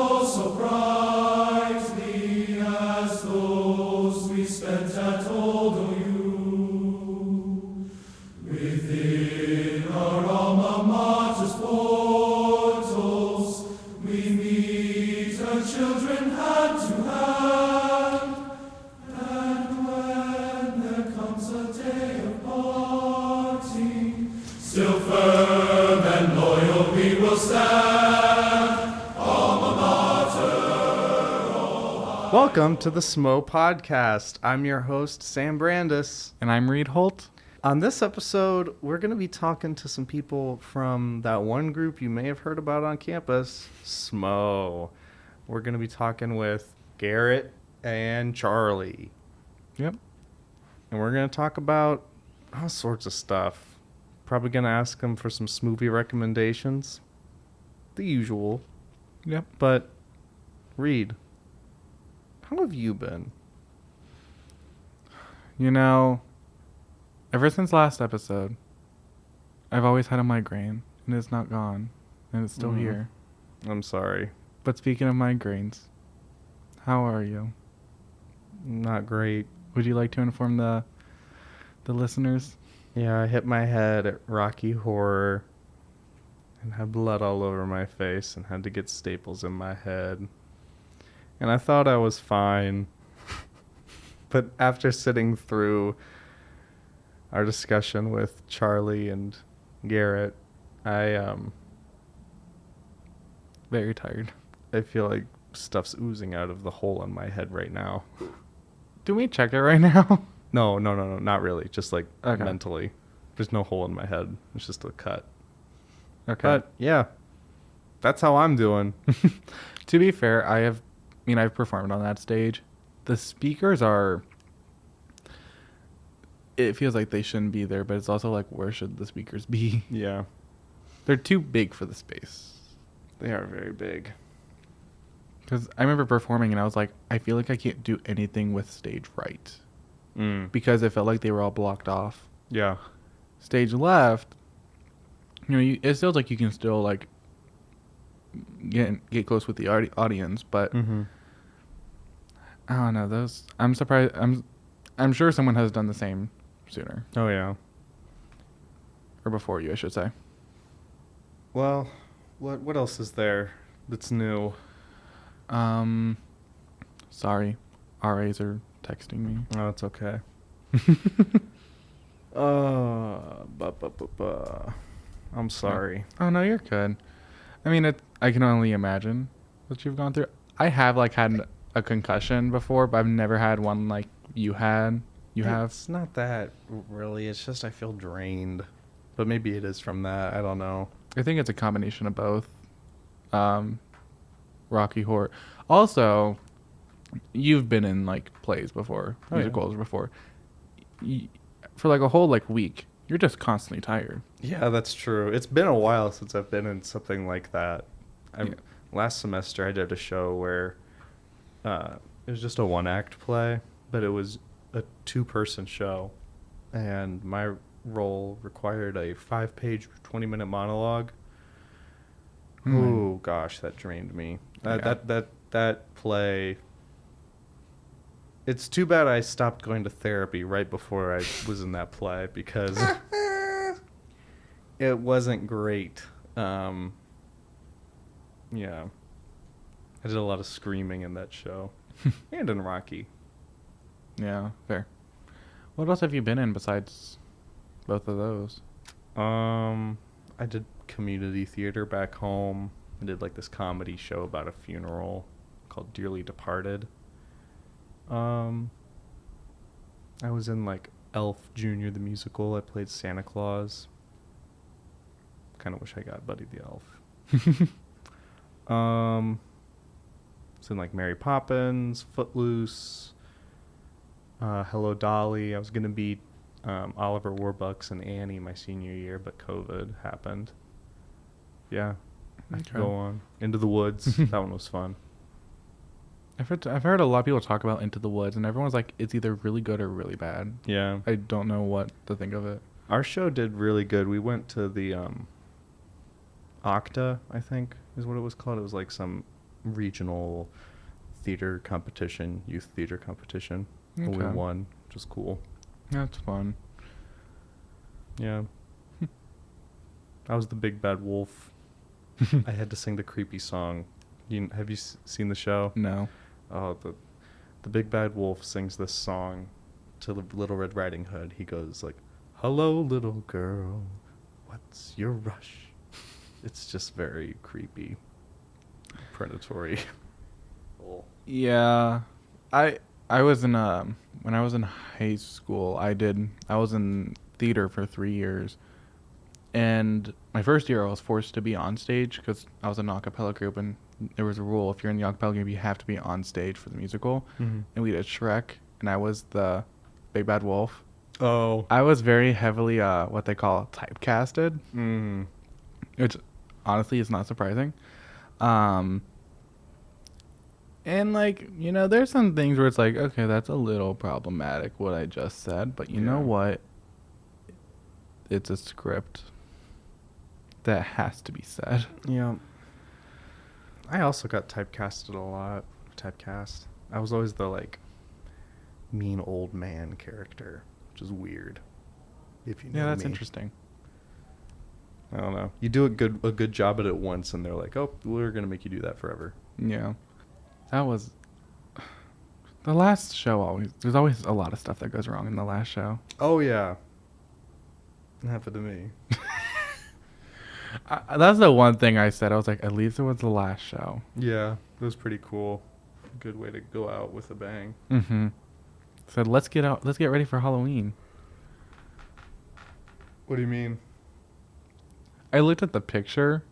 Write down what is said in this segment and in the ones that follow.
sparkle so brightly as those we spent at Old OU. Within our alma mater's portals, we meet our children hand to hand. And when there comes a day of parting, still firm and loyal we will stand. Alma mater. Welcome to the SMO podcast. I'm your host, Sam Brandis. And I'm Reed Holt. On this episode, we're going to be talking to some people from that one group you may have heard about on campus, SMO. We're going to be talking with Garrett and Charlie. Yep. And we're going to talk about all sorts of stuff. Probably going to ask them for some smoothie recommendations. The usual. Yep. But, Reed, how have you been? You know, ever since last episode, I've always had a migraine, and it's not gone, and it's still here. I'm sorry. But speaking of migraines, how are you? Not great. Would you like to inform the listeners? Yeah, I hit my head at Rocky Horror and had blood all over my face and had to get staples in my head. And I thought I was fine. But after sitting through our discussion with Charlie and Garrett, Very tired. I feel like stuff's oozing out of the hole in my head right now. Do we check it right now? No, not really. Just like Okay. mentally. There's no hole in my head. It's just a cut. Okay. But yeah, that's how I'm doing. To be fair, I've performed on that stage. The speakers are... It feels like they shouldn't be there, but it's also like, where should the speakers be? Yeah, They're too big for the space. they are very big. Because I remember performing and I was like, I feel like I can't do anything with stage right. Because it felt like they were all blocked off. Yeah. Stage left, it feels like you can still like get close with the audience, but I don't know. Those, I'm surprised. I'm sure someone has done the same sooner Oh, yeah. or before you, I should say. Well, what else is there that's new? Sorry, RAs are texting me. Oh, it's okay. I'm sorry. Oh no, you're good. I mean, I can only imagine what you've gone through. I have like had a concussion before, but I've never had one like you had. You have? It's not that really. It's just I feel drained. But maybe it is from that. I don't know. I think it's a combination of both. Rocky Horror. Also, you've been in like plays before, musicals before. For like a whole like week, you're just constantly tired. Yeah, that's true. It's been a while since I've been in something like that. Last semester I did a show where it was just a one-act play, but it was a two-person show, and my role required a 5-page, 20-minute monologue. Oh gosh, that drained me. That play. It's too bad I stopped going to therapy right before I was in that play because it wasn't great. Yeah. I did a lot of screaming in that show. And in Rocky. Yeah, fair. What else have you been in besides both of those? I did community theater back home. I did like this comedy show about a funeral called Dearly Departed. I was in like Elf Jr. the musical. I played Santa Claus. Kind of wish I got Buddy the Elf. It's in like Mary Poppins, Footloose, Hello Dolly. I was gonna be Oliver Warbucks and Annie my senior year, but COVID happened. Yeah, I could go on. Into the Woods. That one was fun. I've heard a lot of people talk about Into the Woods, and everyone's like, it's either really good or really bad. Yeah. I don't know what to think of it. Our show did really good. We went to the Octa, I think, is what it was called. It was like some regional theater competition, youth theater competition. And we Okay. won, which was cool. That's fun. Yeah. I was the big bad wolf. I had to sing the creepy song. Have you seen the show? No. Oh, the big bad wolf sings this song to the Little Red Riding Hood. He goes like, "Hello, little girl, what's your rush?" It's just very creepy, predatory. Oh. Yeah. I was in when I was in high school, I was in theater for 3 years. And my first year I was forced to be on stage because I was in an a cappella group, and there was a rule: if you're in the a cappella group, you have to be on stage for the musical. Mm-hmm. And we did Shrek, and I was the big bad wolf. Oh. I was very heavily what they call typecasted, Mm. which honestly is not surprising. And like, you know, there's some things where it's like, okay, that's a little problematic what I just said, but you know Yeah. what? It's a script that has to be said. Yeah. I also got typecasted a lot. Typecast. I was always the like mean old man character, which is weird. If you know Yeah, that's me. interesting. I don't know. You do a good job at it once, and they're like, "Oh, we're gonna make you do that forever." Yeah. That was the last show. There's always a lot of stuff that goes wrong in the last show. Oh yeah. It happened to me. That's the one thing I said. I was like, at least it was the last show. Yeah, it was pretty cool. Good way to go out with a bang. Mm-hmm. Said, let's get ready for Halloween. What do you mean? I looked at the picture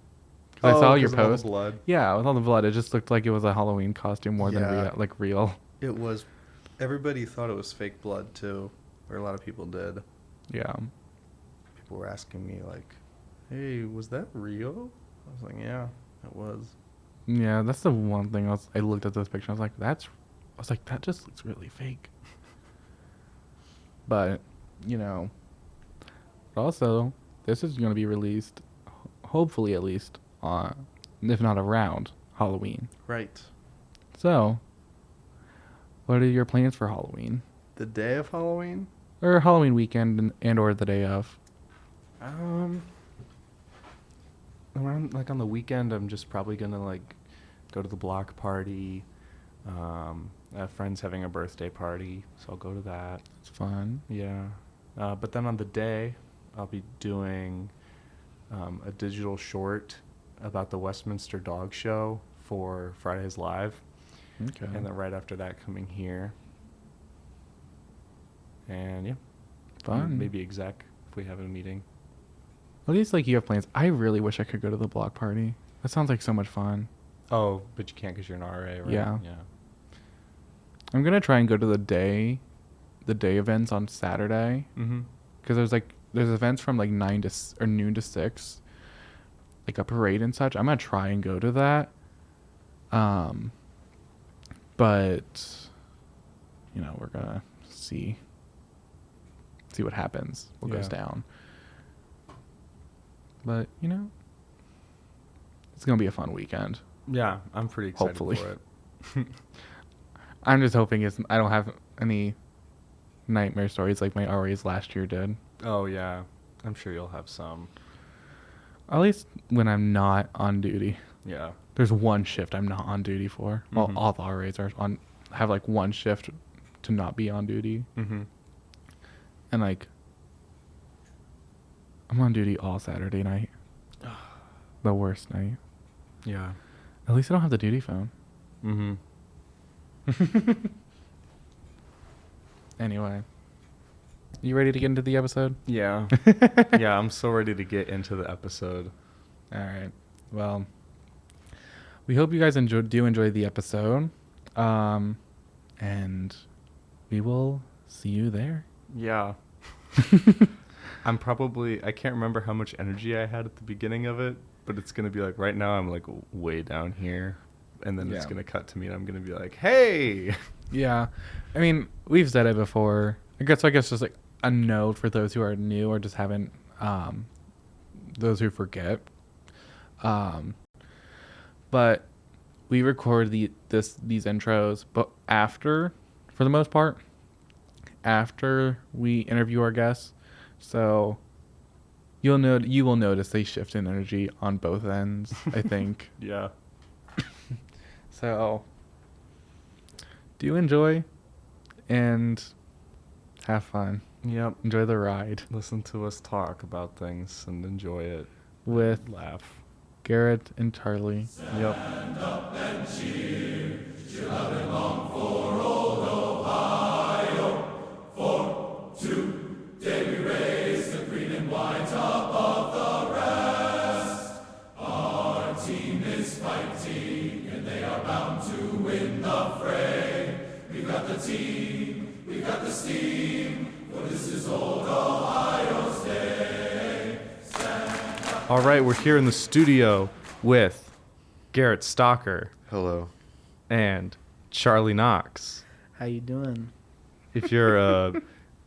because I saw your 'cause of all the post. blood. Yeah, with all the blood, it just looked like it was a Halloween costume more than Yeah. real. It was. Everybody thought it was fake blood too, or a lot of people did. Yeah. People were asking me like, "Hey, was that real?" I was like, "Yeah, it was." Yeah, that's the one thing I looked at this picture. I was like, that just looks really fake. But, you know, also, this is going to be released, hopefully at least, on, if not around, Halloween. Right. So, what are your plans for Halloween? The day of Halloween? Or Halloween weekend and or the day of? Around like on the weekend, I'm just probably gonna like go to the block party. I have friends having a birthday party, so I'll go to that. It's fun. Yeah. But then on the day, I'll be doing a digital short about the Westminster Dog Show for Fridays Live. Okay. And then right after that, coming here. And yeah. Fun. Maybe exec if we have a meeting. At least, like, you have plans. I really wish I could go to the block party. That sounds like so much fun. Oh, but you can't because you're an RA, right? Yeah. Yeah. I'm going to try and go to the day events on Saturday. Mm-hmm. Because there's events from like noon to 6, like a parade and such. I'm gonna try and go to that. But you know, we're gonna see what happens, what goes Yeah. down. But you know, it's gonna be a fun weekend. Yeah, I'm pretty excited Hopefully. for it. I'm just hoping I don't have any nightmare stories like my RAs last year did. Oh, yeah. I'm sure you'll have some. At least when I'm not on duty. Yeah. There's one shift I'm not on duty for. Well, Mhm. all the RAs have like one shift to not be on duty. Mm-hmm. And like, I'm on duty all Saturday night. The worst night. Yeah. At least I don't have the duty phone. Mm-hmm. Anyway. You ready to get into the episode? Yeah. Yeah, I'm so ready to get into the episode. All right. Well, we hope you guys do enjoy the episode. And we will see you there. Yeah. I can't remember how much energy I had at the beginning of it, but it's going to be like right now I'm like way down here. And then it's Yeah. going to cut to me and I'm going to be like, hey. Yeah. I mean, we've said it before. I guess just like a note for those who are new or just haven't, those who forget. But we record these intros, but for the most part, after we interview our guests. So you will notice they shift in energy on both ends, I think. Yeah. So do enjoy and have fun. Yep. Enjoy the ride Listen to us talk about things and enjoy it. with Laugh. Garrett and Charlie. Yep. All right, we're here in the studio with Garrett Stocker Hello. and Charlie Knox. How you doing? If you're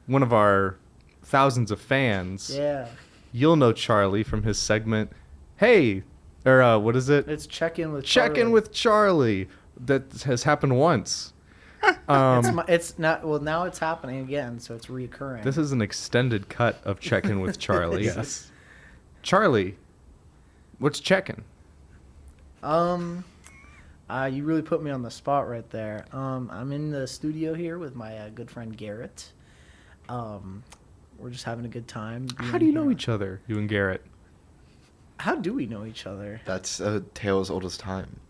one of our thousands of fans, Yeah. you'll know Charlie from his segment, Hey, or what is it? It's check in with Check in Charlie. with Charlie. That has happened once. It's not well now it's happening again, so it's reoccurring. This is an extended cut of Check in with Charlie. Yes. Charlie, what's checking? You really put me on the spot right there. I'm in the studio here with my good friend Garrett. We're just having a good time. How do you know each other, you and Garrett? How do we know each other? That's a tale as old as time.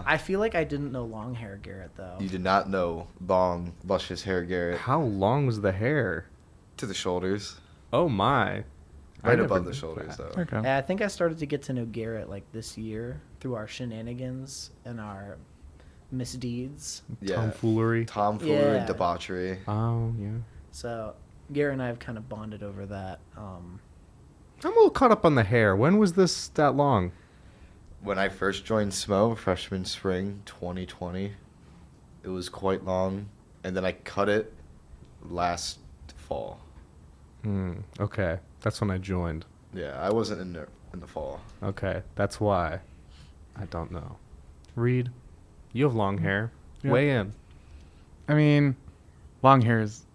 I feel like I didn't know long hair Garrett though. You did not know long, luscious hair Garrett How long was the hair? to the shoulders. Oh my. I Right never above the knew shoulders, that. though. Okay. Yeah, I think I started to get to know Garrett like this year through our shenanigans and our misdeeds. Yeah. Tomfoolery. Tomfoolery, Yeah. debauchery. Oh, yeah. So Garrett and I have kind of bonded over that. I'm a little caught up on the hair. When was this that long? When I first joined SMO, freshman spring 2020, it was quite long. And then I cut it last fall. Okay. That's when I joined. Yeah, I wasn't in the fall. Okay. That's why. I don't know. Reed, you have long hair. Yeah. Weigh in. I mean, long hair is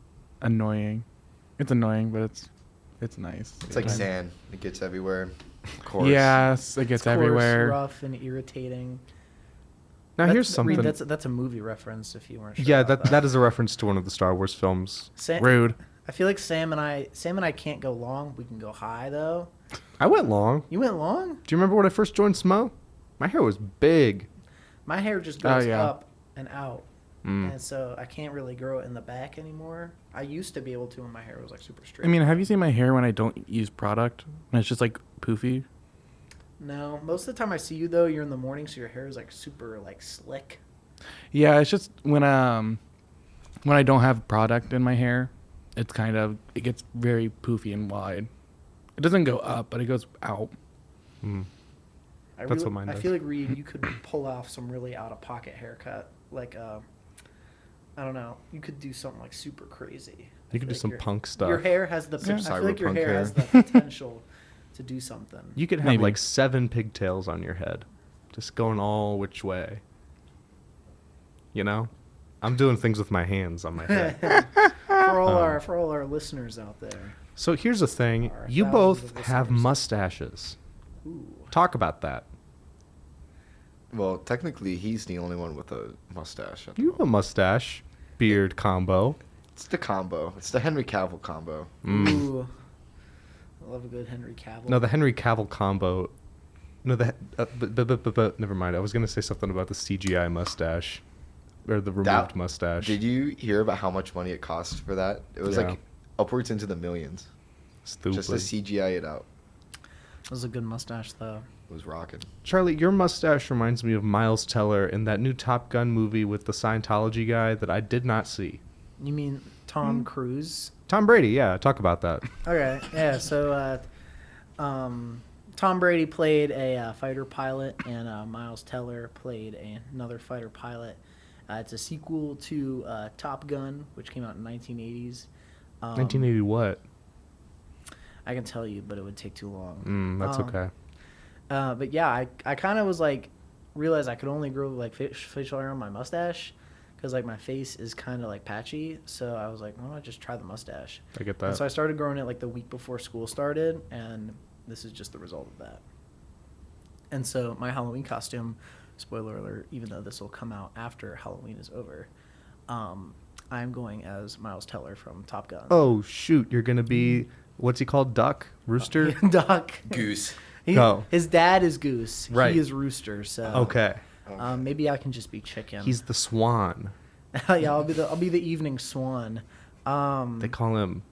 annoying. It's annoying, but it's nice. It's like Sometimes. sand. It gets everywhere. Coarse. Yes, it gets It's coarse, everywhere. rough, and irritating. Now, here's something. Reed, that's a movie reference. If you weren't sure. Yeah, about that is a reference to one of the Star Wars films. Rude. I feel like Sam and I can't go long. We can go high though. I went long. You went long. Do you remember when I first joined SMO? My hair was big. My hair just Oh, goes yeah. up and out, Mm. and so I can't really grow it in the back anymore. I used to be able to when my hair was like super straight. I mean, have you seen my hair when I don't use product? And it's just like poofy. no. Most of the time I see you though, you're in the morning, so your hair is like super like slick. Yeah, it's just when I don't have product in my hair, it gets very poofy and wide. It doesn't go up, but it goes out. Mm. I That's what mine I does. feel like Reed, you could pull off some really out of pocket haircut. Like I don't know, you could do something like super crazy. I You could feel do like some your- punk stuff. Your hair has the. Some I feel like your cyberpunk hair hair. has the potential to do something. You could have Maybe. like 7 pigtails on your head, just going all which way. You know, I'm doing things with my hands on my head. for all Um, our listeners out there. So here's the thing: Our you thousands both of have listeners. mustaches. Ooh. Talk about that. Well, technically, he's the only one with a mustache. At the You have a moment. mustache, beard combo. It's the combo. It's the Henry Cavill combo. Mm. Ooh. I love a good Henry Cavill. No, the Henry Cavill combo. No, but never mind. I was gonna say something about the CGI mustache, or the removed mustache. Did you hear about how much money it cost for that? It was Yeah. like upwards into the millions. Stupid. Just to CGI it out. That was a good mustache though. It was rocking. Charlie, your mustache reminds me of Miles Teller in that new Top Gun movie with the Scientology guy that I did not see. You mean Tom Cruise? Tom Brady, yeah. Talk about that. Okay, yeah. So, Tom Brady played a fighter pilot, and Miles Teller played another fighter pilot. It's a sequel to Top Gun, which came out in 1980s. 1980 what? I can tell you, but it would take too long. That's Um, okay. But yeah, I kind of was like realized I could only grow like facial hair on my mustache because like my face is kind of like patchy. So I was like, why don't I just try the mustache? I get And that. so I started growing it like the week before school started, and this is just the result of that. And so my Halloween costume, spoiler alert, even though this will come out after Halloween is over, I'm going as Miles Teller from Top Gun. Oh shoot, you're gonna be what's he called? Duck? Rooster? Duck. Goose. His dad is Goose. Right. He is Rooster. So Okay. maybe I can just be Chicken. He's the swan. Yeah, I'll be the evening swan. They call him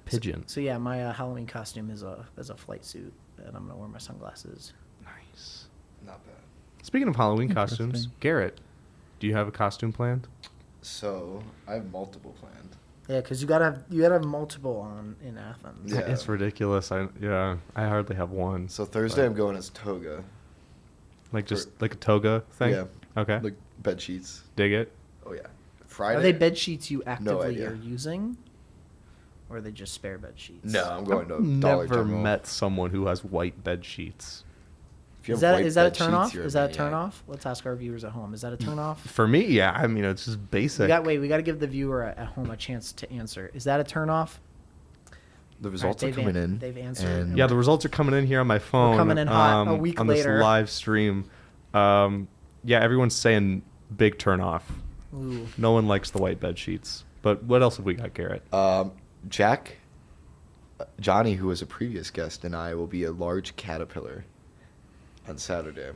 Pigeon. So yeah, my Halloween costume is a flight suit, and I'm gonna wear my sunglasses. Nice. Not bad. Speaking of Halloween Interesting. costumes, Garrett, do you have a costume planned? So I have multiple planned. Yeah, because you gotta have multiple on in Athens. Yeah. It's ridiculous. I hardly have one. So Thursday But- I'm going as toga. Like just like a toga thing? Yeah. Okay. Like bed sheets. Dig it. Oh yeah. Friday. Are they bed sheets you actively idea. are using, or are they just spare bed sheets? No, I'm going to I've Dollar never General. met someone who has white bed sheets. If you Is have that white is that a bed turn sheets, off? you're Is that a maniac. turn off? Let's ask our viewers at home. Is that a turn off? For me, yeah. I mean, it's just basic. We got to give the viewer at home a chance to answer. Is that a turn off? The results are they've coming an- in. they've answered. and Yeah, the results are coming in here on my phone. coming in hot a week on later. this live stream. Yeah, everyone's saying big turn off. Ooh. No one likes the white bed sheets. But what else have we got, Garrett? Johnny, who was a previous guest, and I will be a large caterpillar on Saturday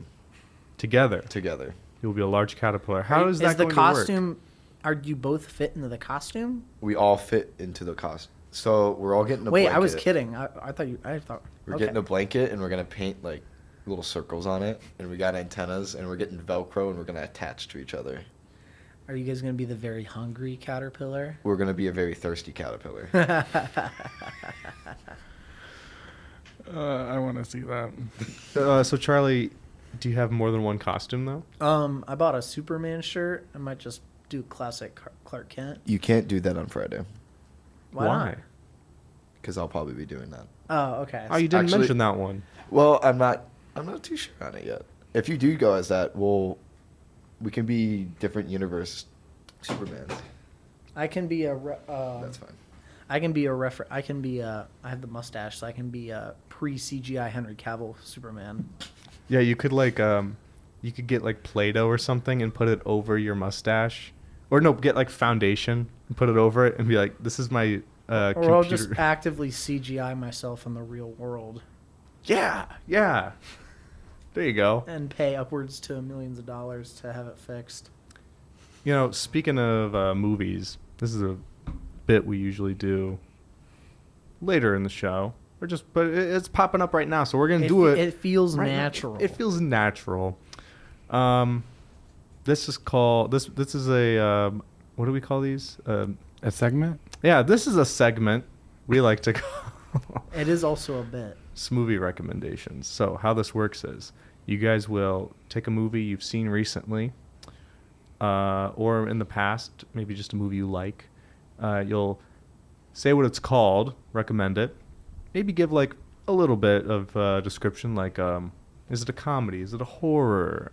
Together, together. you'll be a large caterpillar. How is that the going costume? Are you both fit into the costume? We all fit into the costume. So we're all getting a Wait, blanket. I was kidding. I thought. We're okay. getting a blanket, and we're going to paint, like, little circles on it. And we got antennas, and we're getting Velcro, and we're going to attach to each other. Are you guys gonna be the very hungry caterpillar? We're going to be a very thirsty caterpillar. I want to see that. work? So Charlie, do you have more than one costume though? I bought a Superman shirt. I might just do classic Clark Kent. You can't do that on Friday, Why not? because I'll probably be doing that. Oh, okay. Oh, you didn't Actually- mention that one. Well, I'm not too sure on it yet. If you do go as that, we can be different universe Supermans. I can be a. That's fine. I can be a refer. I can be a. I have the mustache, so I can be a pre-CGI Henry Cavill Superman. Yeah, you could you could get like Play-Doh or something and put it over your mustache, or no, get like foundation and put it over it and be like, "This is my Or computer." I'll just actively CGI myself in the real world Yeah. There you go. and pay upwards to millions of dollars to have it fixed. You know, speaking of movies, this is a bit we usually do later in the show, but it's popping up right now, so we're gonna do it. It feels right now. natural. It feels natural. This is called this. This is a what do we call these? A segment? Yeah, this is a segment we like to call It is also a bit. Smoothie recommendations. So how this works is you guys will take a movie you've seen recently, or in the past, maybe just a movie you like. You'll say what it's called, recommend it, maybe give like a little bit of description, like is it a comedy, is it a horror,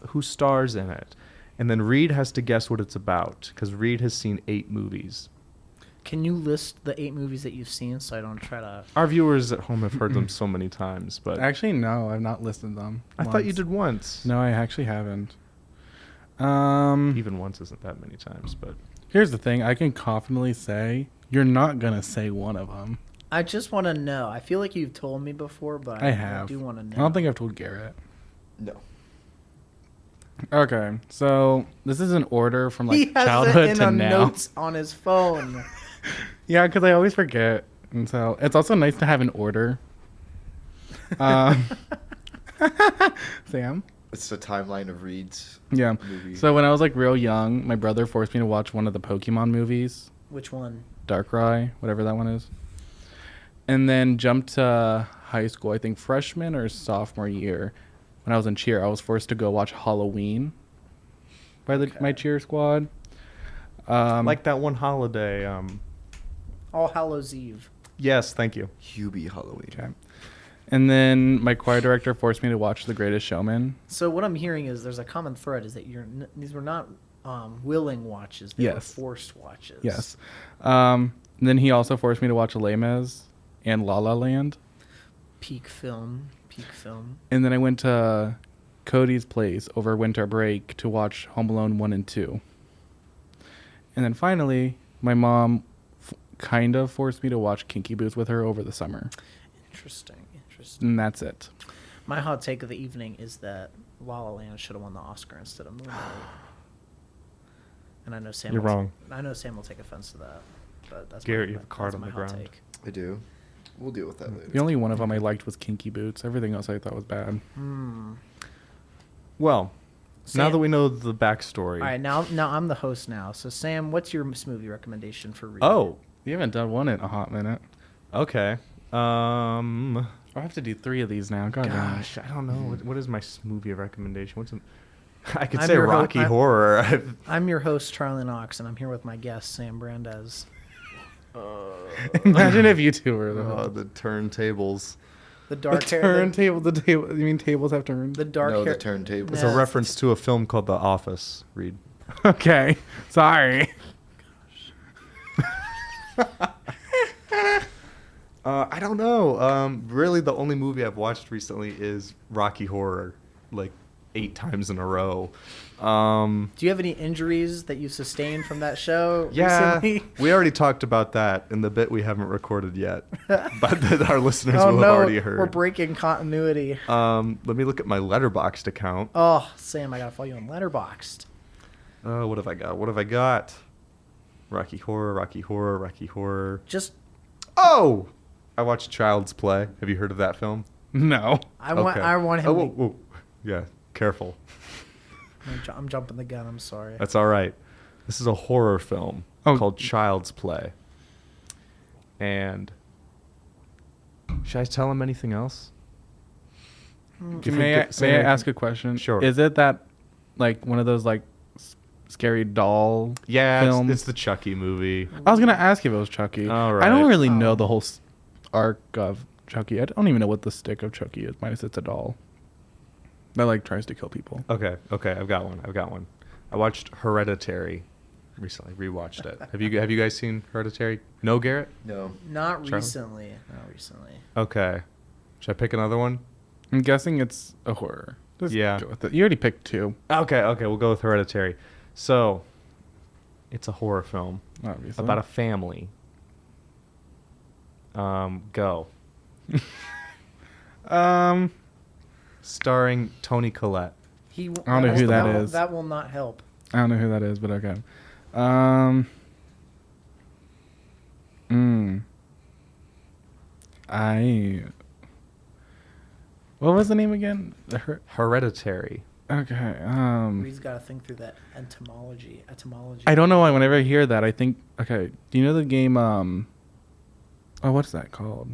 who stars in it, and then Reed has to guess what it's about because Reed has seen 8 movies. Can you list the 8 movies that you've seen so I don't try to... Our viewers at home have heard them so many times, but Actually, no, I've not listed them. I thought you once. did once. No, I actually haven't. Even once isn't that many times, but Here's the thing. I can confidently say you're not going to say one of them. I just want to know. I feel like you've told me before, but I have. do want to know. I don't think I've told Garrett. No. Okay, so this is an order from he like has childhood it in to a now. notes on his phone. Yeah, because I always forget, and so it's also nice to have an order. Sam? It's the timeline of Reed's Yeah. movie. So when I was like real young, my brother forced me to watch one of the Pokemon movies, Which one? Darkrai, whatever that one is. And then jumped to high school, I think freshman or sophomore year. When I was in cheer, I was forced to go watch Halloween by my cheer squad. like that one holiday. All Hallows Eve. Yes, thank you. Hubie Halloween. Okay. And then my choir director forced me to watch The Greatest Showman. So what I'm hearing is there's a common thread is that these were not willing watches. They were Yes. forced watches. Yes. Then he also forced me to watch Les Mis and La La Land. Peak film. And then I went to Cody's place over winter break to watch Home Alone 1 and 2. And then finally, my mom kind of forced me to watch Kinky Boots with her over the summer. Interesting. And that's it. My hot take of the evening is that La La Land should have won the Oscar instead of Moonlight. And I know Sam. You're wrong. I know Sam will take offense to that, but that's Garrett, my, you have a card that's on my the hot ground. take. I do. We'll deal with that later. The only one of them I liked was Kinky Boots. Everything else I thought was bad. Well, now Sam- that we know the backstory. All right, now I'm the host now. So Sam, what's your movie recommendation for reading? Oh, You haven't done one in a hot minute. okay. I have to do 3 of these now. God damn it. Gosh, I don't know. What is my movie recommendation? I could I'm say your ho- Rocky I'm- Horror. I'm your host Charlie Knox, and I'm here with my guest Sam Brandes. Imagine if you two were the Oh, the turntables. The The dark hair. turntable. The table. You mean tables have turned? The dark No, hair. the turntable. It's Yeah. a reference to a film called The Office. Read. Okay. Sorry. I don't know. Really, the only movie I've watched recently is Rocky Horror, like 8 times in a row. Do you have any injuries that you sustained from that show Yeah, recently? we already talked about that in the bit we haven't recorded yet, but that our listeners Oh will no, have already heard. we're breaking continuity. Let me look at my Letterboxd account. Oh, Sam, I gotta follow you on Letterboxd. What have I got? Rocky Horror, Rocky Horror, Rocky Horror. Just Oh! I watched Child's Play. Have you heard of that film? No. I want Okay. I want him. Oh, to, whoa, whoa. Yeah, careful. I'm jumping the gun. I'm sorry. That's all right. This is a horror film called Child's Play. And should I tell him anything else? May I ask a question? Sure. Is it that, like, one of those, like, scary doll Yeah, films? it's the Chucky movie. I was going to ask if it was Chucky. All I don't right. really know Oh. the whole arc of Chucky. I don't even know what the stick of Chucky is, minus it's a doll that, like, tries to kill people. Okay, I've got one. I watched Hereditary recently. Rewatched it. Have you guys seen Hereditary? No, Garrett? No. Not Charlie? recently. Not recently. Okay. Should I pick another one? I'm guessing it's a horror. Just Yeah. go with it. You already picked 2, Okay, we'll go with Hereditary. So, it's a horror film obviously. about a family. Go. Starring Toni Collette. He. I don't know who that will- is. That will not help. I don't know who that is, but okay. What was the name again? Hereditary. Okay. He's got to think through that etymology. I don't know why. Whenever I hear that, I think. Okay. Do you know the game? Oh, what's that called?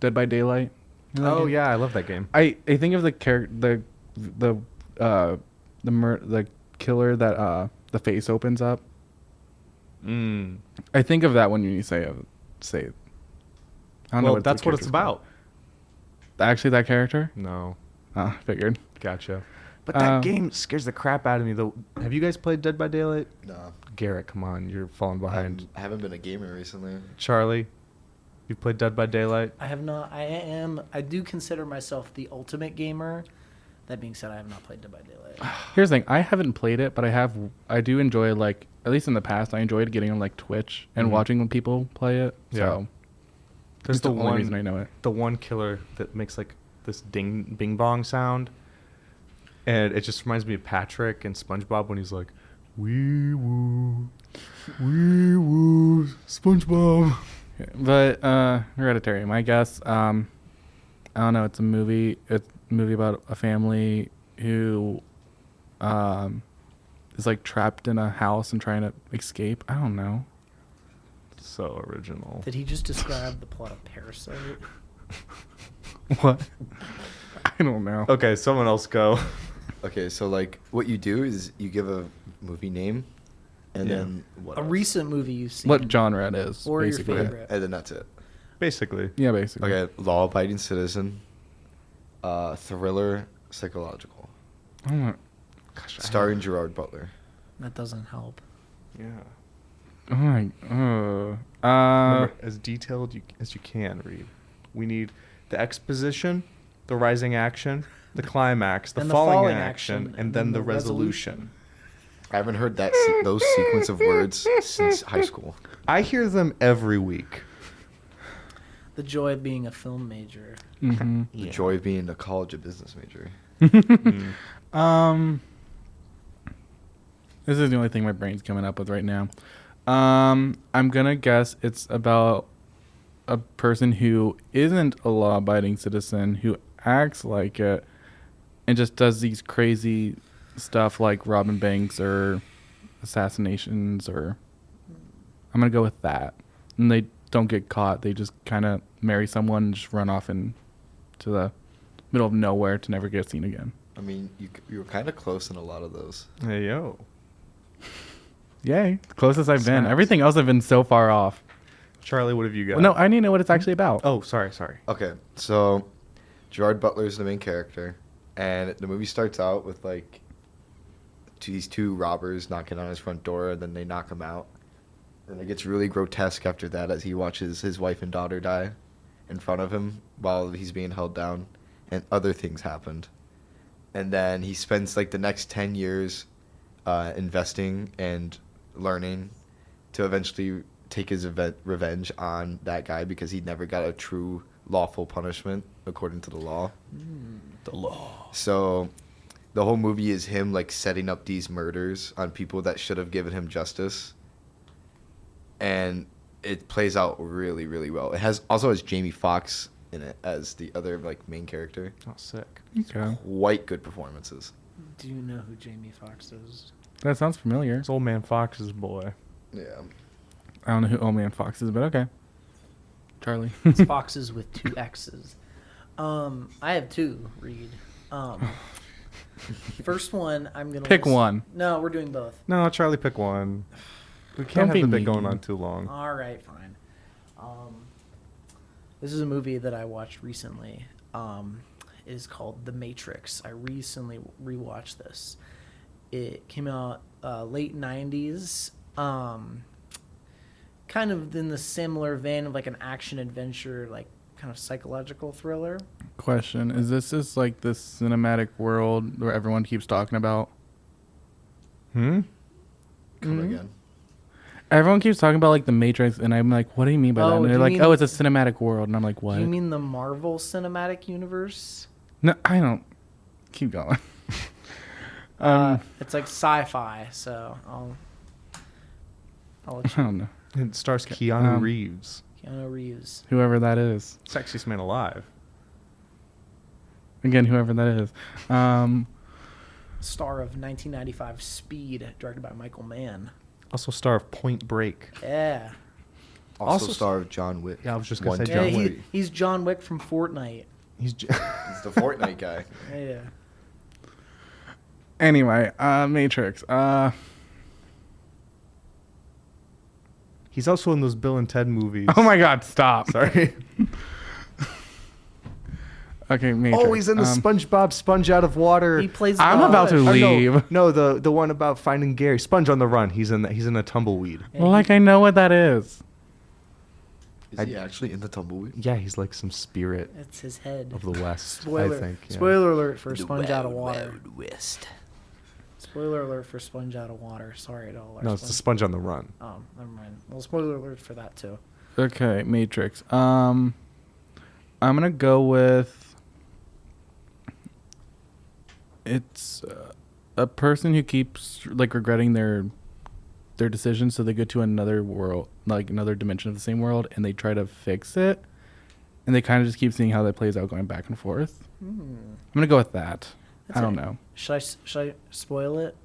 Dead by Daylight. You know that Oh game? yeah, I love that game. I think of the character, the killer that the face opens up. I think of that when you say. I don't know Well, what the that's what it's character's about. called. Actually, that character. No, I figured. gotcha. But that game scares the crap out of me. Though, have you guys played Dead by Daylight? No. Garrett, come on, you're falling behind. I haven't been a gamer recently. Charlie, you played Dead by Daylight? I have not. I do consider myself the ultimate gamer. That being said, I have not played Dead by Daylight. Here's the thing. I haven't played it, but I do enjoy, like, at least in the past, I enjoyed getting on, like, Twitch and Mhm. watching when people play it. Yeah. So There's that's the only reason I know it. The one killer that makes like this bing bong sound, and it just reminds me of Patrick and SpongeBob when he's like, "Wee woo, SpongeBob." But Hereditary, my guess. I don't know. It's a movie. It's a movie about a family who is like trapped in a house and trying to escape. I don't know. So original. Did he just describe the plot of Parasite? What? I don't know. Okay, someone else go. Okay, so like what you do is you give a movie name, and Yeah. then what? A else? recent movie you've seen. What genre it is, Or your basically. favorite. And then that's it. Basically. Yeah, basically. Okay, law-abiding citizen, thriller, psychological, Oh my, gosh, starring Gerard Butler. That doesn't help. Yeah. Oh my. Remember, as detailed as you can read. We need the exposition, the rising action, the climax, the And falling action, and then the resolution. I haven't heard those sequence of words since high school. I hear them every week. The joy of being a film major. Mhm. The joy of being a college of business major. This is the only thing my brain's coming up with right now. I'm gonna guess it's about a person who isn't a law-abiding citizen who acts like it and just does these crazy stuff like robbing banks or assassinations, or I'm gonna go with that. And they don't get caught. They just kind of marry someone and just run off into the middle of nowhere to never get seen again. I mean, you were kind of close in a lot of those. Hey, yo. Yay, closest I've been. Snaps. Everything else I've been so far off. Charlie, what have you got? Well, no, I need to know what it's actually about. Oh, sorry. Okay, so Gerard Butler is the main character, and the movie starts out with like these two robbers knocking on his front door, and then they knock him out. And it gets really grotesque after that as he watches his wife and daughter die in front of him while he's being held down, and other things happened. And then he spends like the next 10 years investing and learning to eventually take his revenge on that guy because he never got a true lawful punishment according to the law. The law. So the whole movie is him like setting up these murders on people that should have given him justice. And it plays out really, really well. It also has Jamie Foxx in it as the other like main character. Oh, sick. Okay. Quite good performances. Do you know who Jamie Foxx is? That sounds familiar. It's old man Fox's boy. Yeah. I don't know who Old Man Fox is, but okay. Charlie. It's Foxes with 2 X's. I have 2, Reed. First one, I'm going to... Pick one. No, we're doing both. No, Charlie, pick one. We Don't can't be have the bit mean. going on too long. All right, fine. This is a movie that I watched recently. It is called The Matrix. I recently rewatched this. It came out late 90s. Kind of in the similar vein of like an action adventure, like kind of psychological thriller. Question. Is this just like this cinematic world where everyone keeps talking about? Come Mhm. again. Everyone keeps talking about like the Matrix, and I'm like, what do you mean by that? Oh, And do they're you like, mean- oh, it's a cinematic world, and I'm like, what? Do you mean the Marvel Cinematic Universe? No, I don't. Keep going. It's like sci-fi, so I'll I let you. don't know. It stars Keanu Um, Reeves. Keanu Reeves. Whoever that is. Sexiest man alive. Again, whoever that is. Star of 1995 Speed, directed by Michael Mann. Also star of Point Break. Yeah. Also star of John Wick. Yeah, I was just gonna One, say two, Yeah, John Wick. he's John Wick from Fortnite. He's He's the Fortnite guy. Yeah. Anyway, Matrix. He's also in those Bill and Ted movies. Oh my God! Stop. Sorry. Okay, Matrix. Oh, he's in the SpongeBob Sponge Out of Water. He plays. I'm about to Or leave. No, the one about finding Gary. Sponge on the Run. He's in a tumbleweed. Well, like I know what that is. Is he actually in the tumbleweed? Yeah, he's like some spirit It's his head. of the West. Spoiler. I think. Yeah. Spoiler alert for Sponge Out of Water. Wild West. Spoiler alert for Sponge Out of Water. Sorry to all our No, it's the Sponge- Sponge on the Run. Oh, never mind. Well, spoiler alert for that too. Okay, Matrix. I'm gonna go with. It's a person who keeps like regretting their decisions, so they go to another world, like another dimension of the same world, and they try to fix it, and they kind of just keep seeing how that plays out, going back and forth. I'm gonna go with that. That's I don't it. know. Should I spoil it?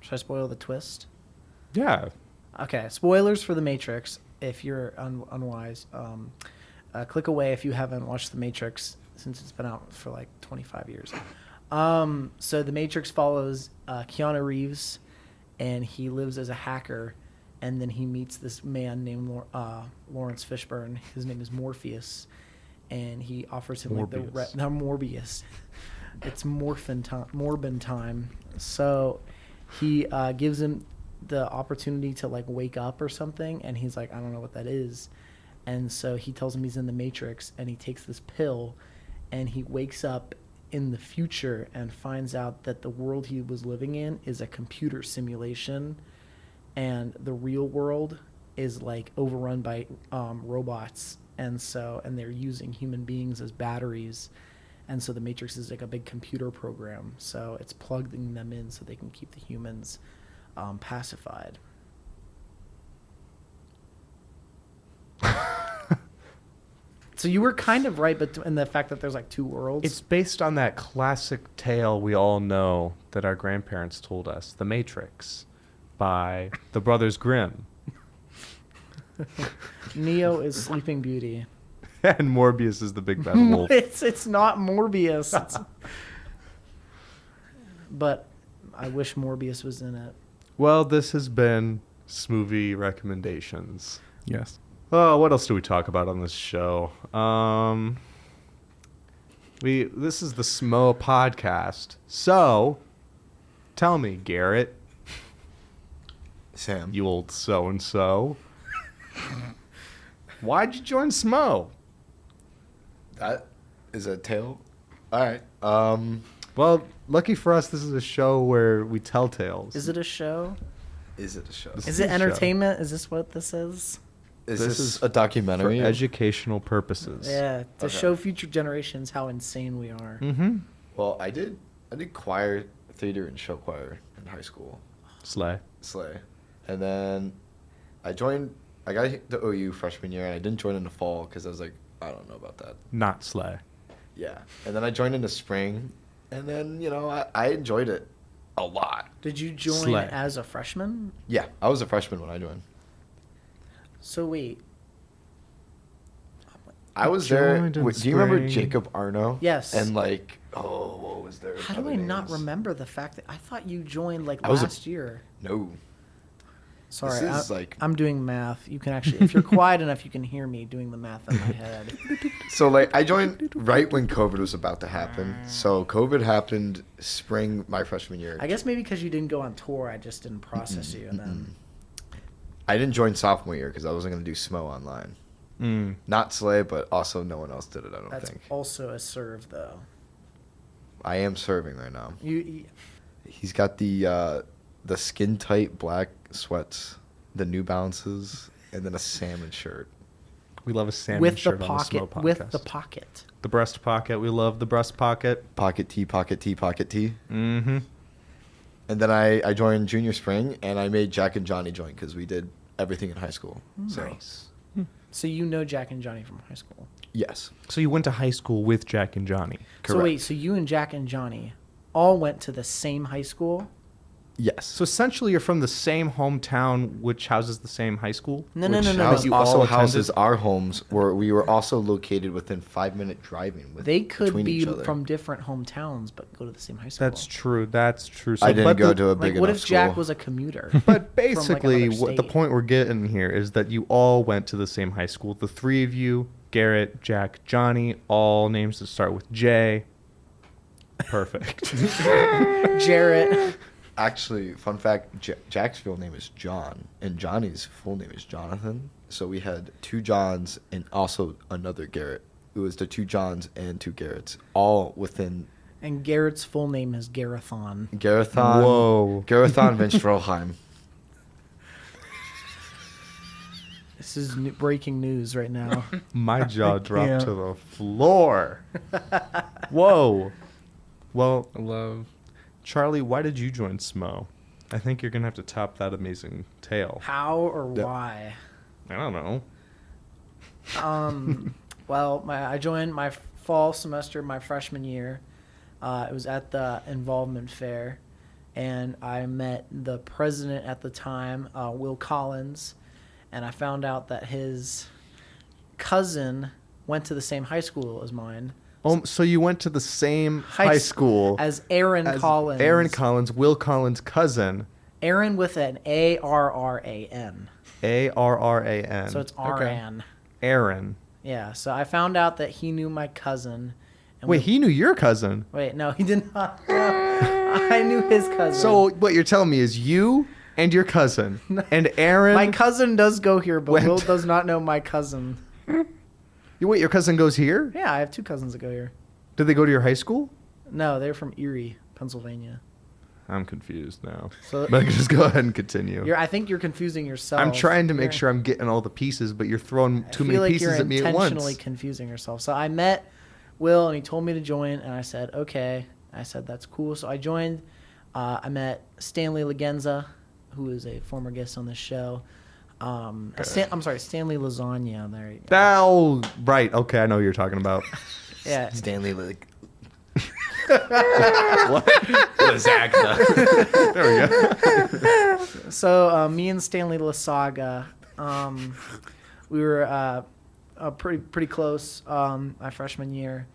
Should I spoil the twist? Yeah. Okay, spoilers for The Matrix. If you're unwise, click away if you haven't watched The Matrix since it's been out for like 25 years. So The Matrix follows Keanu Reeves, and he lives as a hacker and then he meets this man named Lawrence Fishburne. His name is Morpheus, and he offers him like Morbius. no, Morbius. It's Morbin time. So he gives him the opportunity to like wake up or something, and he's like, I don't know what that is. And so he tells him he's in the Matrix, and he takes this pill, and he wakes up in the future and finds out that the world he was living in is a computer simulation, and the real world is like overrun by robots, and they're using human beings as batteries, and so the Matrix is like a big computer program, so it's plugging them in so they can keep the humans pacified. So you were kind of right, but in the fact that there's like two worlds. It's based on that classic tale we all know that our grandparents told us, The Matrix, by the Brothers Grimm. Neo is Sleeping Beauty. And Morbius is the big bad wolf. It's not Morbius. But I wish Morbius was in it. Well, this has been Smoothie Recommendations. Yes. Oh, what else do we talk about on this show? This is the SMO podcast. So, tell me, Garrett, Sam. you old so-and-so, why'd you join SMO? That is a tale. All right. Well, lucky for us, this is a show where we tell tales. Is it a show? Is it a show? This Is is it a show. entertainment? Is this what this is? Is This this is a For documentary? educational purposes. Yeah, to Okay. show future generations how insane we are. Mm-hmm. Well, I did choir, theater, and show choir in high school. Slay. Slay. And then I got the OU freshman year, and I didn't join in the fall because I was like, I don't know about that. Not slay. Yeah. And then I joined in the spring, and then, I enjoyed it a lot. Did you join Slay. as a freshman? Yeah, I was a freshman when I joined. So wait. I was there. Joined in Do you remember spring. Jacob Arno? Yes. And what was there? How do other I not names? remember the fact that I thought you joined like I was a- last year? No. Sorry, This is I'm doing math. You can actually, if you're quiet enough, you can hear me doing the math in my head. So I joined right when COVID was about to happen. So COVID happened spring my freshman year. I guess maybe because you didn't go on tour, I just didn't process you. And then I didn't join sophomore year because I wasn't going to do SMO online. Mm. Not Slay, but also no one else did it, I don't that's think. also a serve, though. I am serving right now. You He's got the skin tight black sweats, the New Balances, and then a salmon shirt. We love a salmon with the shirt on the pocket, SMO podcast. with the pocket. The breast pocket. We love the breast pocket. Pocket tee, pocket tee, pocket tee. Mm-hmm. And then I joined junior spring, and I made Jack and Johnny join because we did everything in high school. So, Nice. So you know Jack and Johnny from high school. yes. So you went to high school with Jack and Johnny. So Correct. wait, so you and Jack and Johnny all went to the same high school? Yes. So essentially, you're from the same hometown, which houses the same high school. No. Which You also all houses attended? our homes, where we were also located within 5-minute driving. They could between be each other. from different hometowns, but go to the same high school. That's true. That's true. So, I didn't but go the- to a big Like, what enough if Jack school. was a commuter? But from, like, basically, another what the state? point we're getting here is that you all went to the same high school. The three of you, Garrett, Jack, Johnny, all names that start with J. Perfect. Jarrett. Actually, fun fact, Jack's real name is John, and Johnny's full name is Jonathan. So we had two Johns and also another Garrett. It was the two Johns and two Garretts, all within And Garrett's full name is Garethon. Garethon. Whoa. Garethon Van Stroheim. This is breaking news right now. My jaw dropped can't. to the floor. Whoa. Well, Love. Charlie, why did you join SMO? I think you're going to have to top that amazing tale. How or Yeah. why? I don't know. Well, I joined my fall semester, my freshman year. It was at the involvement fair, and I met the president at the time, Will Collins, and I found out that his cousin went to the same high school as mine. Oh, so you went to the same high school as Aaron as Collins. Aaron Collins, Will Collins' cousin, Aaron with an Arran. Arran. So it's Aran. Aaron. Yeah. So I found out that he knew my cousin. And Wait, he knew your cousin. Wait, no, he did not. I knew his cousin. So what you're telling me is you and your cousin and Aaron. My cousin does go here, but went- Will does not know my cousin. Wait, your cousin goes here? Yeah, I have two cousins that go here. Did they go to your high school? No, they're from Erie, Pennsylvania. I'm confused now. So But just go ahead and continue. I think you're confusing yourself. I'm trying to make You're- sure I'm getting all the pieces, but you're throwing too I many feel like pieces you're at me at intentionally once. confusing yourself. So I met Will, and he told me to join, and I said, okay. I said, that's cool. So I joined. I met Stanley Legenza, who is a former guest on this show. I'm sorry, Stanley Lasagna. There you go. Oh, right. Okay, I know what you're talking about. Yeah. Stanley like Lasagna. There we go. So me and Stanley Lasaga, we were pretty close my freshman year.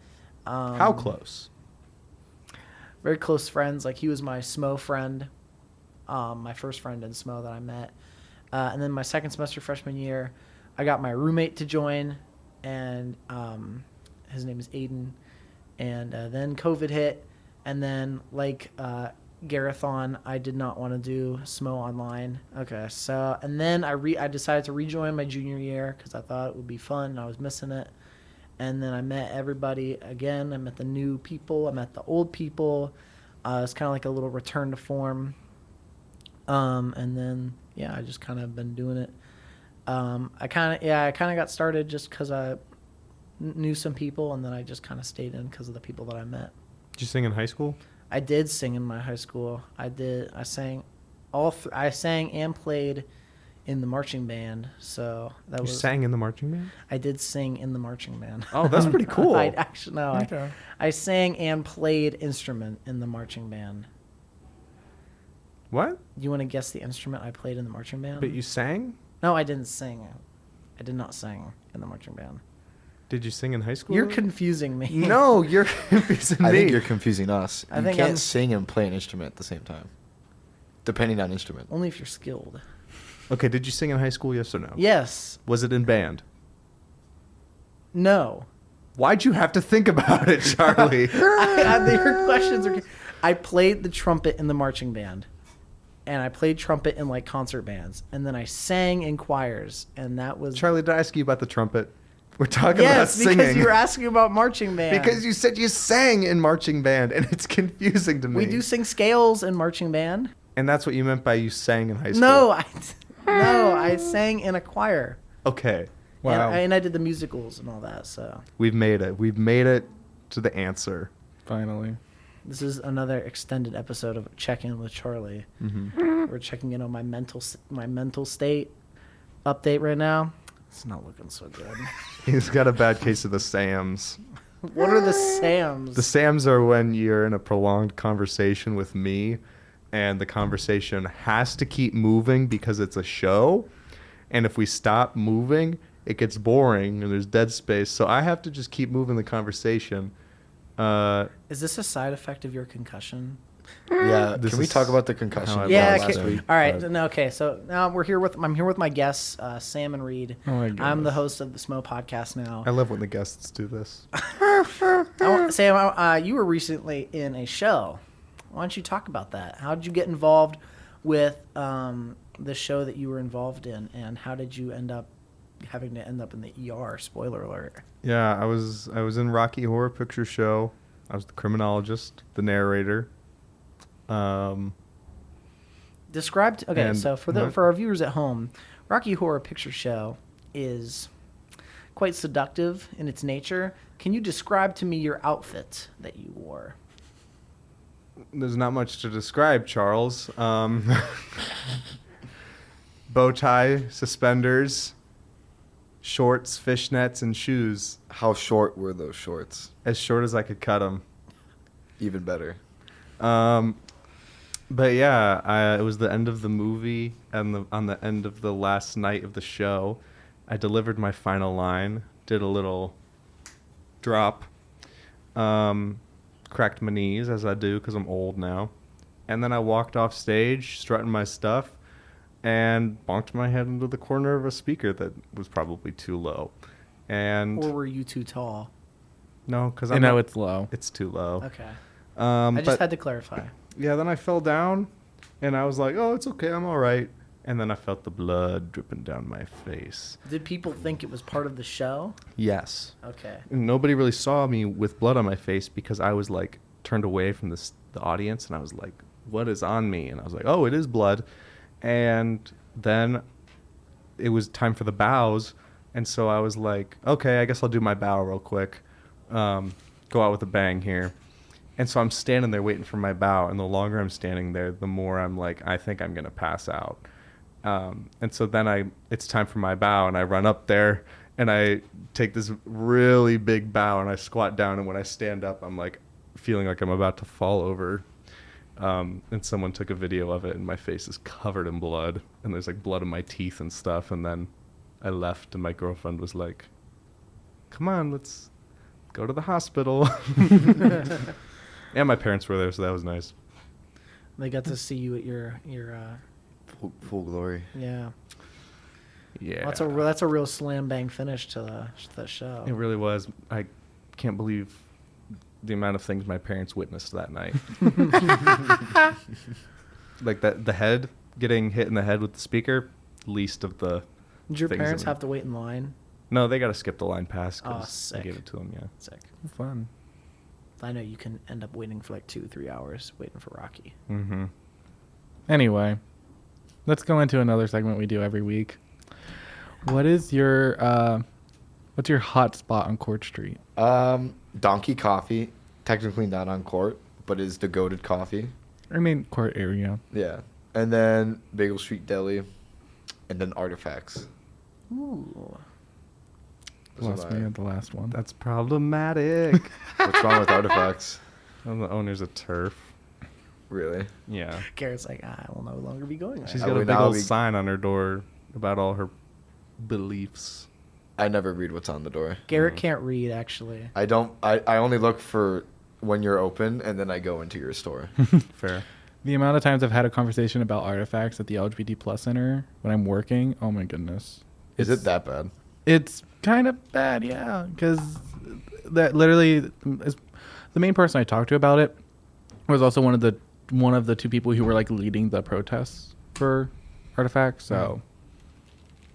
How close? Very close friends. Like he was my SMO friend, my first friend in SMO that I met. And then my second semester freshman year, I got my roommate to join, and his name is Aiden. And then COVID hit, and then like Garethon, I did not want to do SMO online. Okay, so and then I decided to rejoin my junior year because I thought it would be fun. And I was missing it. And then I met everybody again. I met the new people. I met the old people. It's kind of like a little return to form. And then I just kind of been doing it. I kind of got started just because I knew some people, and then I just kind of stayed in because of the people that I met. Did you sing in high school? I did sing in my high school. I sang I sang and played in the marching band. So that You was sang in the marching band? I did sing in the marching band. Oh, that's pretty cool. I actually no. Okay. I sang and played instrument in the marching band. What? Do you want to guess the instrument I played in the marching band? But you sang? No, I didn't sing. I did not sing in the marching band. Did you sing in high school? You're confusing me. No, you're confusing me. I think you're confusing us. I You think can't I'm- sing and play an instrument at the same time. Depending on instrument. Only if you're skilled. Okay, did you sing in high school, yes or no? Yes. Was it in band? No. Why'd you have to think about it, Charlie? Your questions are. I played the trumpet in the marching band, and I played trumpet in like concert bands, and then I sang in choirs, and that was. Charlie, did I ask you about the trumpet? We're talking about Yes, singing. because you were asking about marching band. Because you said you sang in marching band, and it's confusing to me. we do sing scales in marching band. And that's what you meant by you sang in high school? No, I sang in a choir. Okay. Wow. And I did the musicals and all that. So We've made it. We've made it to the answer. Finally. this is another extended episode of Check In with Charlie. Mm-hmm. We're checking in on my mental state update right now. It's not looking so good. He's got a bad case of the SAMs. What are the SAMs? The SAMs are when you're in a prolonged conversation with me, and the conversation has to keep moving because it's a show. And if we stop moving, it gets boring and there's dead space. So I have to just keep moving the conversation. Is this a side effect of your concussion? Yeah. This Can we is talk about the concussion? how I Yeah. last Okay. week, All right. but- No, okay. So now I'm here with my guests, Sam and Reed. Oh my I'm the goodness. host of the SMO podcast now. I love when the guests do this. Sam, you were recently in a show. Why don't you talk about that? How did you get involved with the show that you were involved in, and how did you end up having to end up in the ER? Spoiler alert. Yeah, I was in Rocky Horror Picture Show. I was the criminologist, the narrator. Describe. Okay, And- so for our viewers at home, Rocky Horror Picture Show is quite seductive in its nature. Can you describe to me your outfit that you wore? There's not much to describe, Charles. Bow tie, suspenders, shorts, fishnets, and shoes. How short were those shorts? As short as I could cut them. Even better. But yeah, it was the end of the movie, and on the end of the last night of the show, I delivered my final line, did a little drop, cracked my knees, as I do because I'm old now, And then I walked off stage, strutting my stuff, and bonked my head into the corner of a speaker that was probably too low. And Or were you too tall? no, because I know it's low. it's too low. Okay. I I just had to clarify. Yeah, then I fell down, and I was like, "Oh, it's okay, I'm all right." And then I felt the blood dripping down my face. Did people think it was part of the show? Yes. Okay. And nobody really saw me with blood on my face because I was like turned away from the audience, and I was like, "What is on me?" And I was like, "Oh, it is blood." And then it was time for the bows, and so I was like, "Okay, I guess I'll do my bow real quick. Go out with a bang here." And so I'm standing there waiting for my bow, and the longer I'm standing there, the more I'm like, I think I'm gonna pass out. And so then it's time for my bow, and I run up there, and I take this really big bow, and I squat down, and when I stand up, I'm like feeling like I'm about to fall over. And someone took a video of it, and my face is covered in blood, and there's like blood in my teeth and stuff. And then I left, and my girlfriend was like, "Come on, let's go to the hospital." And my parents were there, so that was nice. They got to see you at your Full glory. yeah. Yeah. That's a real slam bang finish to the show. It really was. I can't believe the amount of things my parents witnessed that night. Like the head getting hit in the head with the speaker, least of the Did your things parents that- have to wait in line? No, they got to skip the line pass Oh, because I sick. gave it to them, yeah. Sick. Fun. I know you can end up waiting for like 2-3 hours waiting for Rocky. Mm-hmm. Anyway, let's go into another segment we do every week. What is what's your hot spot on Court Street? Donkey Coffee, technically not on Court, but is the goated coffee. I mean, Court area. Yeah. And then Bagel Street Deli, and then Artifacts. Ooh. Those are Lost me my- at the last one. That's problematic. What's wrong with Artifacts? And the owner's a turf. Really? Yeah. Garrett's like, I will no longer be going there. She's I got a would big now old be- sign on her door about all her beliefs. I never read what's on the door. Garrett can't read, actually. I don't. I only look for when you're open, and then I go into your store. Fair. The amount of times I've had a conversation about artifacts at the LGBT plus center when I'm working, oh my goodness. Is it that bad? It's kind of bad, yeah, because that literally is the main person I talked to about it was also one of the two people who were like leading the protests for artifacts. So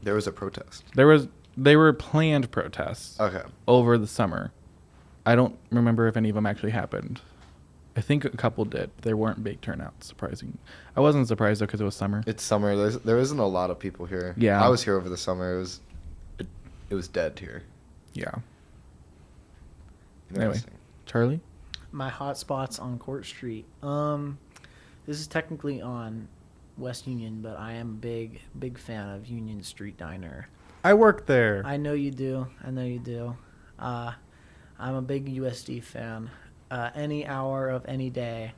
There was a protest. they were planned protests Okay. over the summer. I don't remember if any of them actually happened. I think a couple did. There weren't big turnouts. Surprising. I wasn't surprised though because it was summer. It's summer. There isn't a lot of people here. Yeah. I was here over the summer. It was dead here. Yeah. Anyway. Interesting. Charlie? My hot spots on Court Street. This is technically on West Union, but I am a big fan of Union Street Diner. I worked there. I know you do. I'm a big USD fan. Any hour of any day,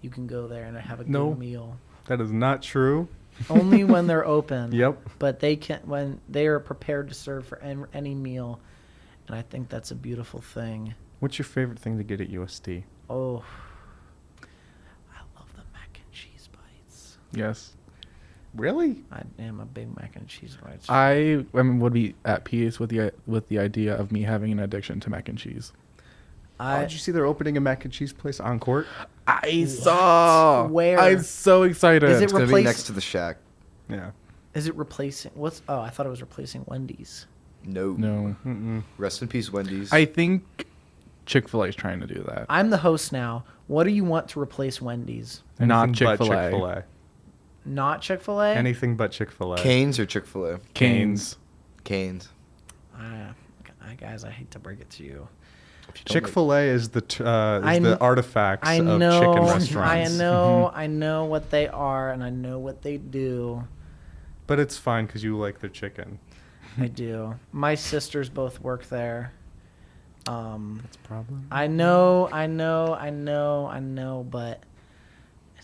you can go there and have a No. good meal. That is not true. Only when they're open. Yep. But they can when they are prepared to serve for any meal, and I think that's a beautiful thing. What's your favorite thing to get at USD? Oh, I love the mac and cheese bites. Yes. Really? I am a big mac and cheese bites. I would be at peace with the idea of me having an addiction to mac and cheese. Did you see they're opening a mac and cheese place on Court? I saw. Where? I'm so excited. Is it It's gonna be Replace- next to the Shack. Yeah. Is it replacing what's? Oh, I thought it was replacing Wendy's. No. No. Mm-mm. Rest in peace, Wendy's. I think Chick-fil-A is trying to do that. I'm the host now. What do you want to replace Wendy's? Not Anything but Chick-fil-A. Chick-fil-A. Not Chick-fil-A. Anything but Chick-fil-A. Canes or Chick-fil-A? Canes. Canes. Guys, I hate to break it to you. If you don't Chick-fil-A is the I kn- artifacts I of know. chicken restaurants. I know what they are, and I know what they do. But it's fine because you like their chicken. I do. My sisters both work there. That's a problem. I know, but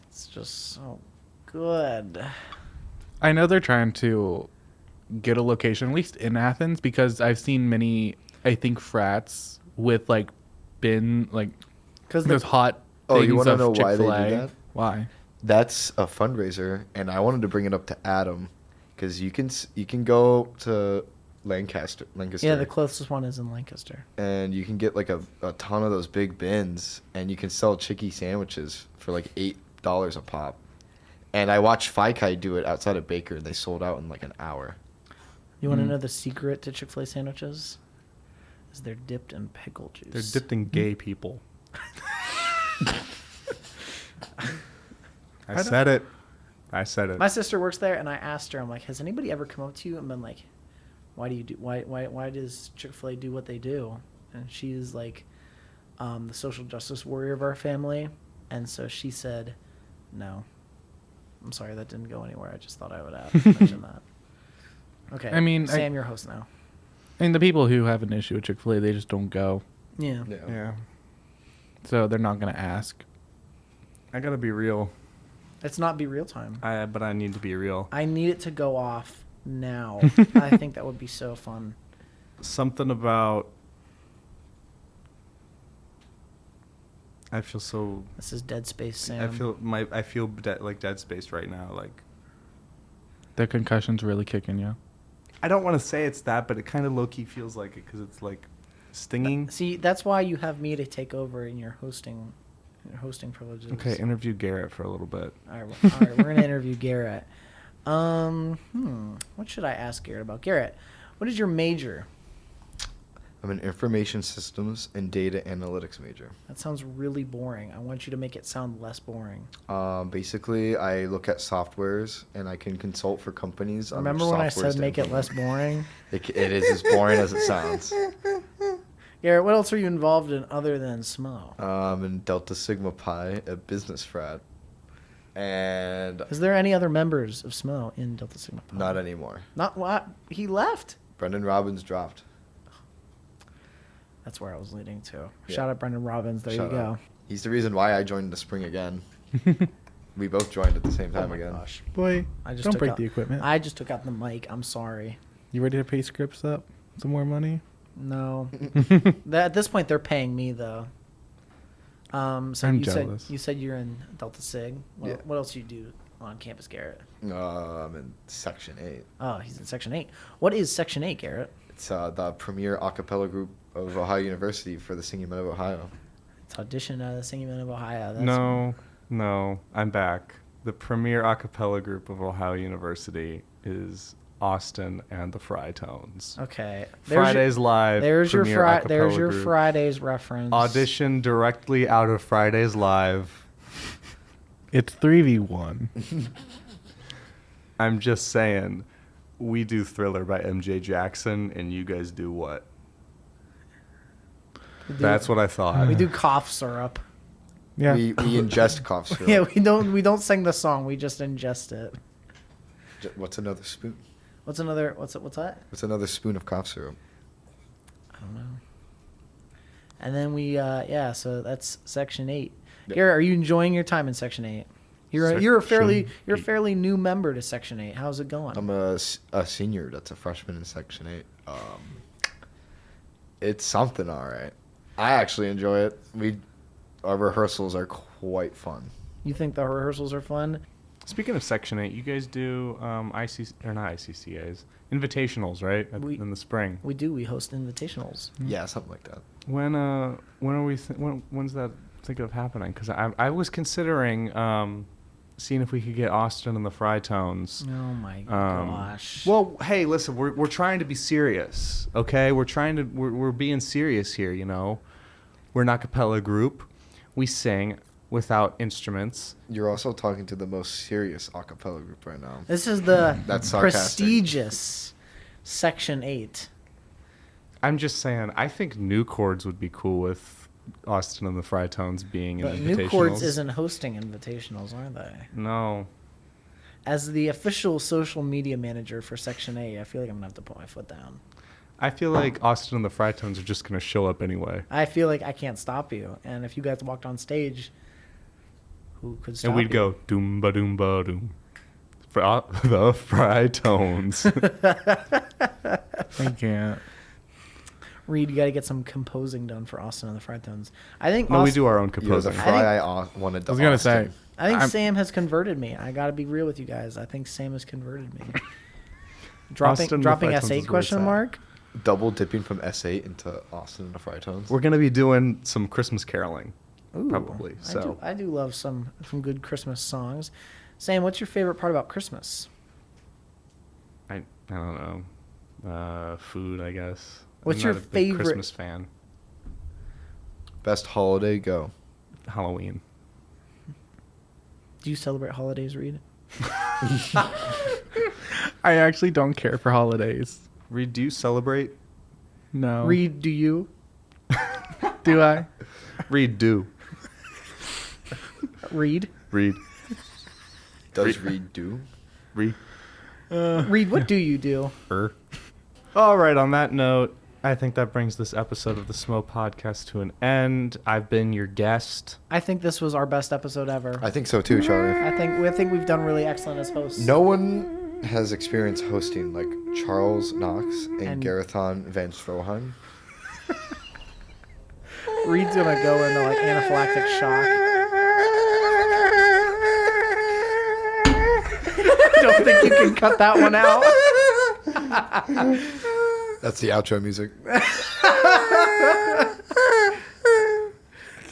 it's just so good. I know they're trying to get a location, at least in Athens, because I've seen many, I think, frats with like bin like Because those hot Oh, you things wanna of know why they do Chick-fil-A. that? Why? that's a fundraiser, and I wanted to bring it up to Adam, because you can go to Lancaster. Yeah, the closest one is in Lancaster. And you can get like a ton of those big bins, and you can sell chicky sandwiches for like $8 a pop. And I watched Kai do it outside of Baker, and they sold out in like an hour. You want to know the secret to Chick-fil-A sandwiches? Is they're dipped in pickle juice. They're dipped in gay people. I said it. My sister works there, and I asked her, I'm like, has anybody ever come up to you and been like, why does Chick-fil-A do what they do? And she's like, the social justice warrior of our family. And so she said, no. I'm sorry, that didn't go anywhere. I just thought I would mention that. Okay. I mean, Sam, your host now. And the people who have an issue with Chick-fil-A, they just don't go. Yeah. Yeah. So they're not going to ask. I gotta be real. It's not be real time. But I need to be real. I need it to go off now. I think that would be so fun. Something about. I feel so. This is Dead Space, Sam. I feel like Dead Space right now. Like. The concussion's really kicking you. I don't want to say it's that, but it kind of low key feels like it because it's like stinging. See, that's why you have me to take over in your hosting privileges. Okay, interview Garrett for a little bit. All right, we're gonna interview Garrett. What should I ask Garrett about? Garrett, what is your major? I'm an information systems and data analytics major. That sounds really boring. I want you to make it sound less boring. Basically, I look at softwares, and I can consult for companies. on Remember which when I softwares said to make it less implement. boring? It is as boring as it sounds. Garrett, what else are you involved in other than SMO? In Delta Sigma Pi, a business frat. And Is there any other members of SMO in Delta Sigma Pi? not anymore. Not what? He left. Brendan Robbins dropped. That's where I was leading to. Yeah. Shout out Brendan Robbins. There Shout you go. out. He's the reason why I joined the spring again. We both joined at the same time Oh my again. gosh. Boy, I just don't took break out- the equipment. I just took out the mic. I'm sorry. You ready to pay scripts up? Some more money? No. At this point, they're paying me though. So I'm jealous. you said you're in Delta Sig. Yeah. What else do you do on campus, Garrett? I'm in Section 8. Oh, he's in Section 8. What is Section 8, Garrett? It's the premier a cappella group of Ohio University for the Singing Men of Ohio. It's audition at the Singing Men of Ohio. No, I'm back. The premier a cappella group of Ohio University is Austin and the Frytones. Okay. Fridays Live. There's your premier a there's cappella your group. Fridays reference. Audition directly out of Fridays Live. It's 3v1. I'm just saying, we do Thriller by MJ Jackson, and you guys do what? That's what I thought. We do cough syrup. Yeah. We ingest cough syrup. Yeah, we don't sing the song. We just ingest it. What's another spoon? What's that? What's another spoon of cough syrup? I don't know. And then so that's Section 8. Yeah. Garrett, are you enjoying your time in Section 8? You're a fairly new member to Section 8. How's it going? I'm a senior that's a freshman in Section 8. It's something, all right. I actually enjoy it. Our rehearsals are quite fun. You think the rehearsals are fun? Speaking of Section 8, you guys do not ICCAs, invitationals, right? In the spring. We do. We host invitationals. Yeah, something like that. When's that think of happening? Because I was considering seeing if we could get Austin and the Frytones. Oh my gosh. Well, hey, listen, we're trying to be serious, okay? We're being serious here, you know. We're an a cappella group. We sing without instruments. You're also talking to the most serious a cappella group right now. This is the That's sarcastic. prestigious Section 8. I'm just saying, I think New Chords would be cool with Austin and the Frytones being in But invitationals. New Chords isn't hosting invitationals, are they? No. As the official social media manager for Section 8, I feel like I'm going to have to put my foot down. I feel like Austin and the Frytones are just going to show up anyway. I feel like I can't stop you. And if you guys walked on stage, who could stop And we'd you? go, doom-ba doom-ba doom. The Frytones. I can't. Reed, you got to get some composing done for Austin and the Fritones. I think No, we Austin, do our own Yo, the composing. fry I wanted. I was gonna say. I think I'm- Sam has converted me. I got to be real with you guys. I think Sam has converted me. dropping Austin, the dropping Fritones is S8 where question it's at. mark. double dipping from S8 into Austin and the Fritones. We're gonna be doing some Christmas caroling, Ooh, probably. So I do love some good Christmas songs. Sam, what's your favorite part about Christmas? I don't know. Food, I guess. What's I'm your not a big favorite- Christmas fan? Best holiday, go. Halloween. Do you celebrate holidays, Reed? I actually don't care for holidays. Reed, do you celebrate? No. Reed, do you? Do I? Reed, do. Reed? Reed. Does Reed do? Reed. Reed, what do you do? All right, on that note, I think that brings this episode of the SMO podcast to an end. I've been your guest. I think this was our best episode ever. I think so too, Charlie. I think we've done really excellent as hosts. No one has experience hosting like Charles Knox and Garethon Van Stroheim. Reed's gonna go into like anaphylactic shock. I don't think you can cut that one out. That's the outro music.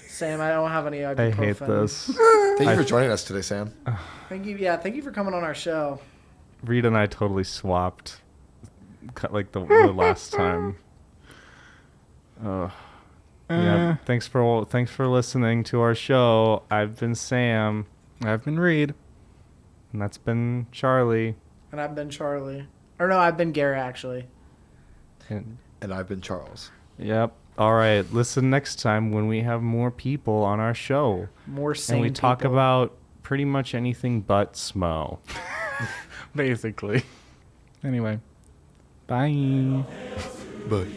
Sam, I don't have any ibuprofen. I hate this. Thank you for joining us today, Sam. Thank you. Yeah, thank you for coming on our show. Reed and I totally swapped, like the last time. Yeah. Thanks for listening to our show. I've been Sam, I've been Reed. and that's been Charlie. And I've been Charlie. Or no, I've been Garrett, actually. And, And I've been Charles. yep. All right. Listen next time when we have more people on our show, More sane and we talk people. about pretty much anything but SMO. Basically. Anyway. Bye. Bye.